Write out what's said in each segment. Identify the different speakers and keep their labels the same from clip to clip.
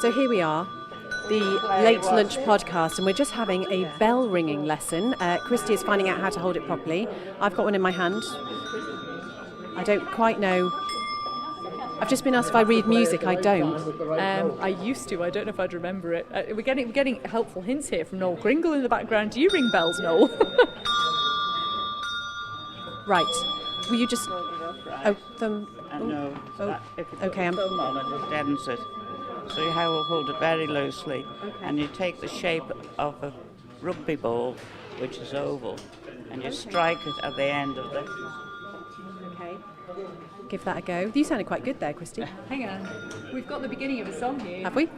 Speaker 1: So here we are, the Late Lunch podcast, and we're just having a bell ringing lesson. Christy is finding out how to hold it properly. I've got one in my hand. I don't quite know. I've just been asked if I read music. I don't.
Speaker 2: I used to. I don't know if I'd remember it. We're getting helpful hints here from Noel Kringle in the background. Do you ring bells, Noel?
Speaker 1: Right. Will you just... Oh, them...
Speaker 3: No.
Speaker 1: Oh.
Speaker 3: If you
Speaker 1: Okay,
Speaker 3: put the thumb on it, it deadens it. So you hold it very loosely, and you take the shape of a rugby ball, which is oval, and you strike it at the end of it.
Speaker 1: Okay. Give that a go. You sounded quite good there, Christy.
Speaker 2: Hang on. We've got the beginning of a song here.
Speaker 1: Have we?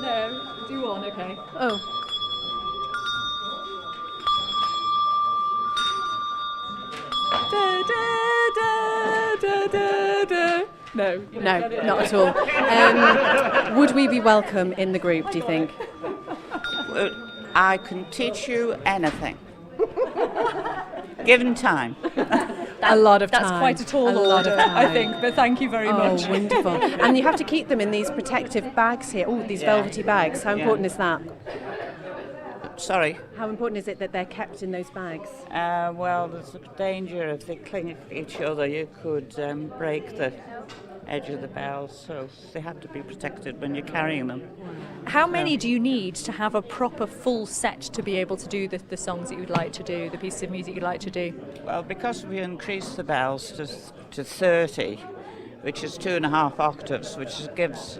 Speaker 2: No. Do one, okay.
Speaker 1: Oh.
Speaker 2: Da, da, da, da, da, da. No,
Speaker 1: Not at all. Would we be welcome in the group, do you think?
Speaker 3: I can teach you anything, given time.
Speaker 1: A lot of time.
Speaker 2: That's quite a tall order, I think, but thank you very much.
Speaker 1: Oh, wonderful. And you have to keep them in these protective bags here. Oh, these velvety bags. How important is that?
Speaker 3: Sorry?
Speaker 1: How important is it that they're kept in those bags?
Speaker 3: Well, there's a danger if they cling to each other, you could break the edge of the bells, so they have to be protected when you're carrying them.
Speaker 2: How many do you need to have a proper full set to be able to do the songs that you'd like to do, the pieces of music you'd like to do?
Speaker 3: Well, because we increased the bells to 30, which is 2.5 octaves, which gives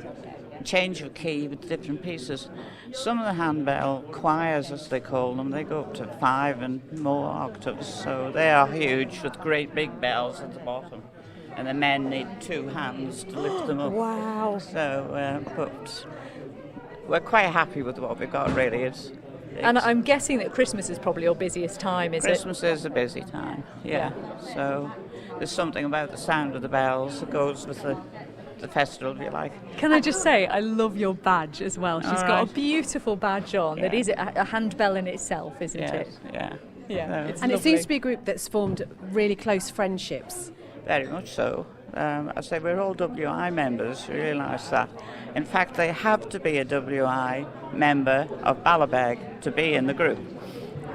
Speaker 3: a change of key with different pieces. Some of the handbell choirs, as they call them, they go up to 5 and more octaves, so they are huge with great big bells at the bottom. And the men need 2 hands to lift them up.
Speaker 2: Wow.
Speaker 3: So, but we're quite happy with what we've got, really.
Speaker 2: And I'm guessing that Christmas is probably your busiest time, is
Speaker 3: Christmas is a busy time, yeah. So there's something about the sound of the bells that goes with the festival, if you like.
Speaker 2: Can I just say, I love your badge as well. She's got a beautiful badge on that is a handbell in itself, isn't it?
Speaker 3: Yeah.
Speaker 2: It's
Speaker 1: And
Speaker 2: lovely.
Speaker 1: it seems to be a group that's formed really close friendships.
Speaker 3: Very much so. I say we're all WI members, you realise that. In fact, they have to be a WI member of Ballabeg to be in the group.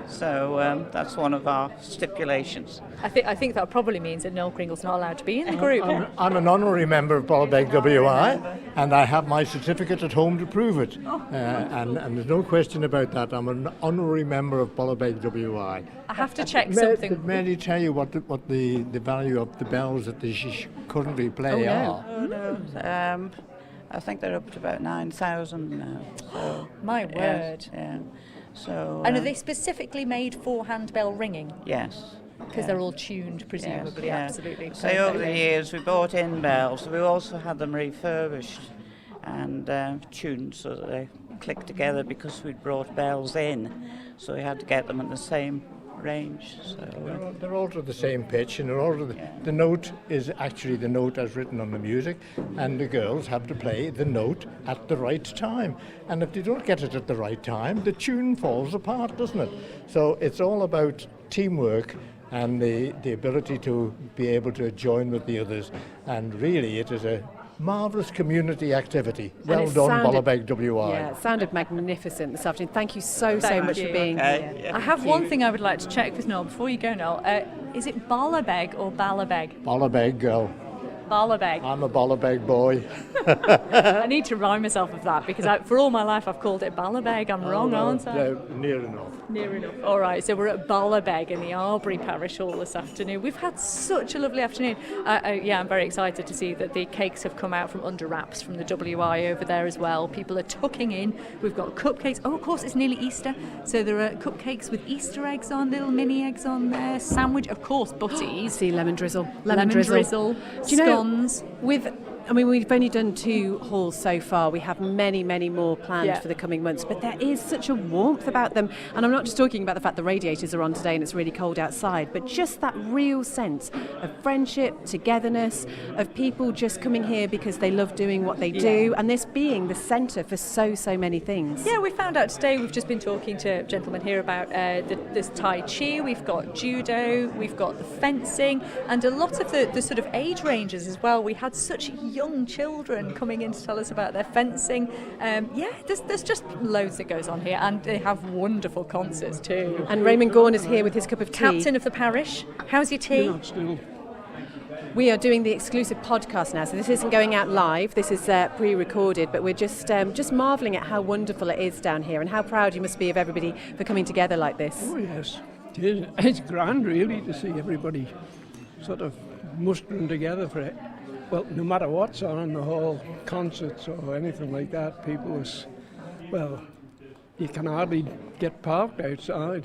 Speaker 3: So that's one of our stipulations.
Speaker 2: I think that probably means that Noel Kringle's not allowed to be in the group.
Speaker 4: I'm an honorary member of Ballabeg WI, and I have my certificate at home to prove it. And there's no question about that. I'm an honorary member of Ballabeg WI.
Speaker 2: I have to check something.
Speaker 4: Did Mary tell you what the value of the bells that they currently play are?
Speaker 3: Oh, no. I think they're up to about 9,000 now. So,
Speaker 2: My word.
Speaker 3: Yeah. So,
Speaker 2: And are they specifically made for handbell ringing?
Speaker 3: Yes.
Speaker 2: Because they're all tuned, presumably, absolutely.
Speaker 3: So over the years we bought in bells. We also had them refurbished and tuned so that they click together because we'd brought bells in. So we had to get them in the same range. So
Speaker 4: They're all to the same pitch, and they're all to the note is actually the note as written on the music, and the girls have to play the note at the right time. And if they don't get it at the right time, the tune falls apart, doesn't it? So it's all about teamwork and the ability to be able to join with the others. And really, it is a marvellous community activity. Well done, Ballabeg WI.
Speaker 1: Yeah, it sounded magnificent this afternoon. Thank you so much for being here.
Speaker 3: yeah.
Speaker 2: I have one thing I would like to check with Noel before you go, Noel. Is it Ballabeg or Ballabeg?
Speaker 4: Ballabeg girl.
Speaker 2: Ballabeg.
Speaker 4: I'm a Ballabeg boy.
Speaker 2: I need to remind myself of that because for all my life I've called it Ballabeg. I'm wrong, aren't I?
Speaker 4: No, near enough.
Speaker 2: Near enough. All right, so we're at Ballabeg in the Arbory Parish Hall this afternoon. We've had such a lovely afternoon. I'm very excited to see that the cakes have come out from under wraps from the WI over there as well. People are tucking in. We've got cupcakes. Oh, of course, it's nearly Easter. So there are cupcakes with Easter eggs on, little mini eggs on there. Sandwich, of course, butties.
Speaker 1: See, lemon drizzle.
Speaker 2: Lemon drizzle.
Speaker 1: Do you know,
Speaker 2: scones.
Speaker 1: We've only done 2 halls so far. We have many, many more planned for the coming months. But there is such a warmth about them. And I'm not just talking about the fact the radiators are on today and it's really cold outside, but just that real sense of friendship, togetherness, of people just coming here because they love doing what they do. And this being the centre for so many things.
Speaker 2: Yeah, we found out today, we've just been talking to gentlemen here about this Tai Chi, we've got judo, we've got the fencing, and a lot of the sort of age ranges as well. We had such young children coming in to tell us about their fencing. There's just loads that goes on here, and they have wonderful concerts too.
Speaker 1: And Raymond Gorn is here with his cup of tea.
Speaker 2: Captain of the parish, how's your tea?
Speaker 5: Not still.
Speaker 1: We are doing the exclusive podcast now, so this isn't going out live. This is pre-recorded, but we're just marvelling at how wonderful it is down here, and how proud you must be of everybody for coming together like this.
Speaker 5: Oh yes, it is. It's grand really to see everybody sort of mustering together for it. Well, no matter what's on in the hall, concerts or anything like that, you can hardly get parked outside.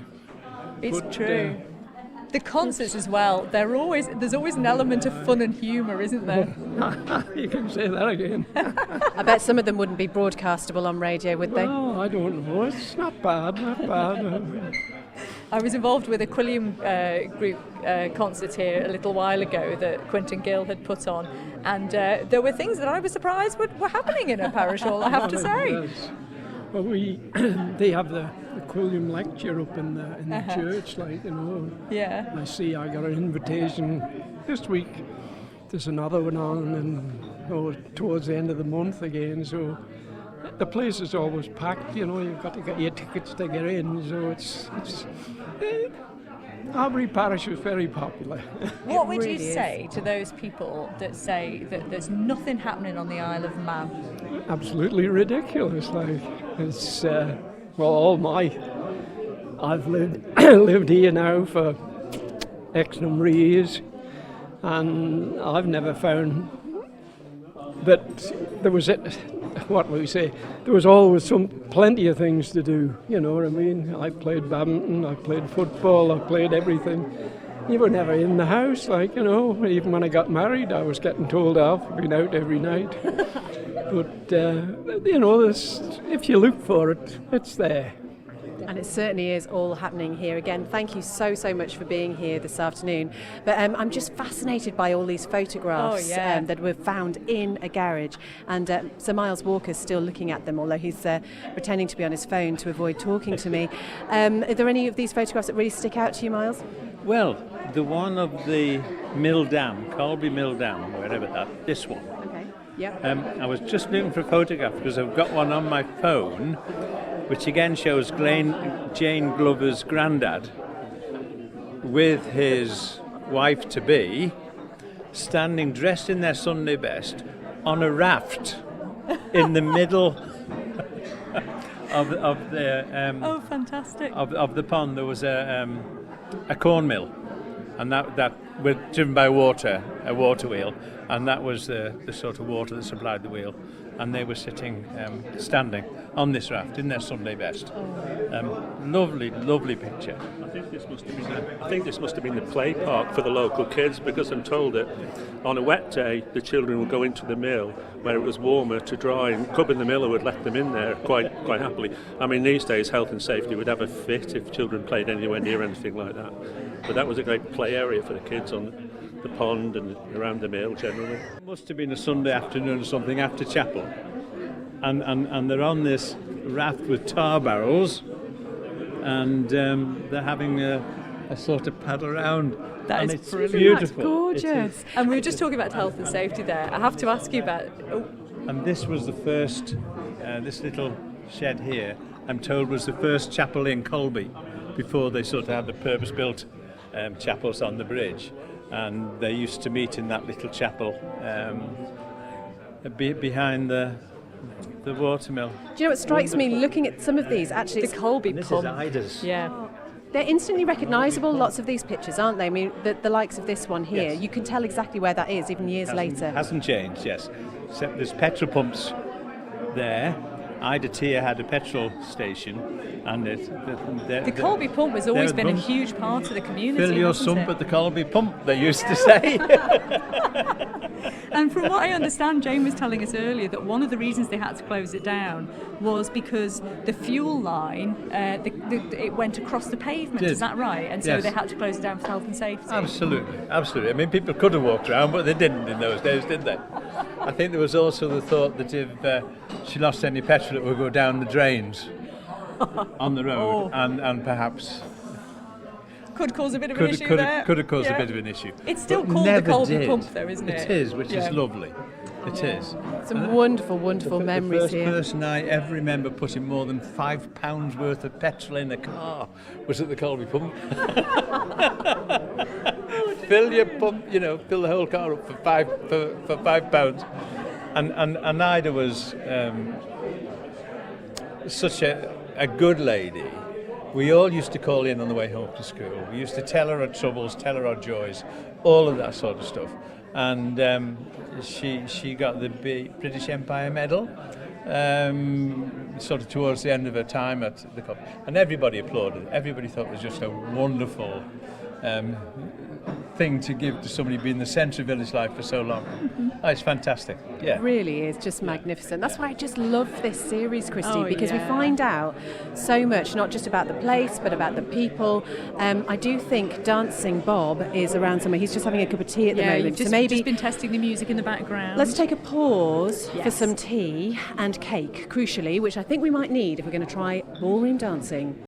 Speaker 2: It's true. The concerts as well, there's always an element of fun and humour, isn't there?
Speaker 5: You can say that again.
Speaker 1: I bet some of them wouldn't be broadcastable on radio, would they?
Speaker 5: Well, I don't know. It's not bad.
Speaker 2: I was involved with a Quilliam group concert here a little while ago that Quentin Gill had put on, and there were things that I was surprised were happening in a parish hall, I have to say.
Speaker 5: Yes. Well, they have the Quilliam lecture up in the church, like, you know.
Speaker 2: Yeah.
Speaker 5: I see I got an invitation this week. There's another one on, and towards the end of the month again. So the place is always packed. You know, you've got to get your tickets to get in. So it's Arbory Parish is very popular.
Speaker 2: What would you say to those people that say that there's nothing happening on the Isle of Man?
Speaker 5: Absolutely ridiculous. Like, it's I've lived here now for X number of years, and I've never found that there was there was always plenty of things to do, you know what I mean? I played badminton, I played football, I played everything. You were never in the house, like, you know. Even when I got married, I was getting told off for being out every night. But, you know, if you look for it, it's there.
Speaker 1: And it certainly is all happening here. Again, thank you so much for being here this afternoon. But I'm just fascinated by all these photographs that were found in a garage. And Sir Miles Walker's still looking at them, although he's pretending to be on his phone to avoid talking to me. Are there any of these photographs that really stick out to you, Miles?
Speaker 6: Well, the one of the Mill Dam, Colby Mill Dam, wherever this one.
Speaker 1: Okay, yeah.
Speaker 6: I was just looking for a photograph because I've got one on my phone, which again shows Jane Glover's granddad with his wife-to-be standing dressed in their Sunday best on a raft in the middle of the
Speaker 2: fantastic!
Speaker 6: Of the pond. There was a corn mill, and that was driven by a water wheel, and that was the sort of water that supplied the wheel. And they were standing on this raft in their Sunday best. Lovely picture.
Speaker 7: I think this must have been the play park for the local kids, because I'm told that on a wet day the children would go into the mill where it was warmer to dry, and Cub and the Miller would let them in there quite happily. I mean, these days health and safety would have a fit if children played anywhere near anything like that. But that was a great play area for the kids on the pond and around the mill generally.
Speaker 6: It must have been a Sunday afternoon or something after chapel, and they're on this raft with tar barrels, and they're having a sort of paddle around.
Speaker 2: That is brilliant.
Speaker 6: Beautiful.
Speaker 1: That's gorgeous.
Speaker 2: And we were just talking about health and safety there. I have to ask you about.
Speaker 6: And this was the first. This little shed here, I'm told, was the first chapel in Colby before they sort of had the purpose-built chapels on the bridge. And they used to meet in that little chapel behind the watermill.
Speaker 1: Do you know what strikes me looking at some of these? Actually,
Speaker 2: The Colby
Speaker 6: This
Speaker 2: pump.
Speaker 6: is Ida's.
Speaker 2: Yeah.
Speaker 1: they're instantly recognisable, lots of these pictures, aren't they? I mean, the likes of this one here,
Speaker 6: Yes.
Speaker 1: you can tell exactly where that is, even years later.
Speaker 6: Hasn't changed, yes. Except there's petrol pumps there. Ida Tia had a petrol station, and
Speaker 2: The Colby pump has always been a huge part of the community.
Speaker 6: Fill your
Speaker 2: hasn't
Speaker 6: sump
Speaker 2: it?
Speaker 6: at the Colby pump, they used to say.
Speaker 2: And from what I understand, Jane was telling us earlier that one of the reasons they had to close it down was because the fuel line, it went across the pavement,
Speaker 6: Did.
Speaker 2: is that right? And so
Speaker 6: Yes.
Speaker 2: they had to close it down for health and safety.
Speaker 6: Absolutely, absolutely. I mean, people could have walked around, but they didn't in those days, did they? I think there was also the thought that if she lost any petrol, it would go down the drains on the road, and perhaps
Speaker 2: Could cause a bit of an issue there.
Speaker 6: could have caused
Speaker 2: Yeah.
Speaker 6: a bit of an issue.
Speaker 2: It's still
Speaker 6: But
Speaker 2: called the
Speaker 6: never
Speaker 2: Colby
Speaker 6: did.
Speaker 2: pump, though, isn't it?
Speaker 6: It is, which is lovely. It is.
Speaker 1: Some wonderful, wonderful memories
Speaker 6: The first
Speaker 1: here.
Speaker 6: person I ever remember putting more than £5 worth of petrol in a car was at the Colby pump. Fill your pump, fill the whole car up for £5. And Ida was such a good lady. We all used to call in on the way home to school. We used to tell her our troubles, tell her our joys, all of that sort of stuff. And she got the British Empire Medal sort of towards the end of her time at the club. And everybody applauded. Everybody thought it was just a wonderful thing to give to somebody being the centre of village life for so long. Oh, it's fantastic. Yeah.
Speaker 1: It really is just magnificent. That's why I just love this series, Christy,
Speaker 2: Oh,
Speaker 1: because we
Speaker 2: yeah.
Speaker 1: find out so much, not just about the place, but about the people. I do think Dancing Bob is around somewhere. He's just having a cup of tea at the
Speaker 2: Yeah,
Speaker 1: moment.
Speaker 2: you've just,
Speaker 1: so maybe
Speaker 2: just been testing the music in the background.
Speaker 1: let's take a pause for
Speaker 2: Yes.
Speaker 1: some tea and cake, crucially, which I think we might need if we're going to try ballroom dancing.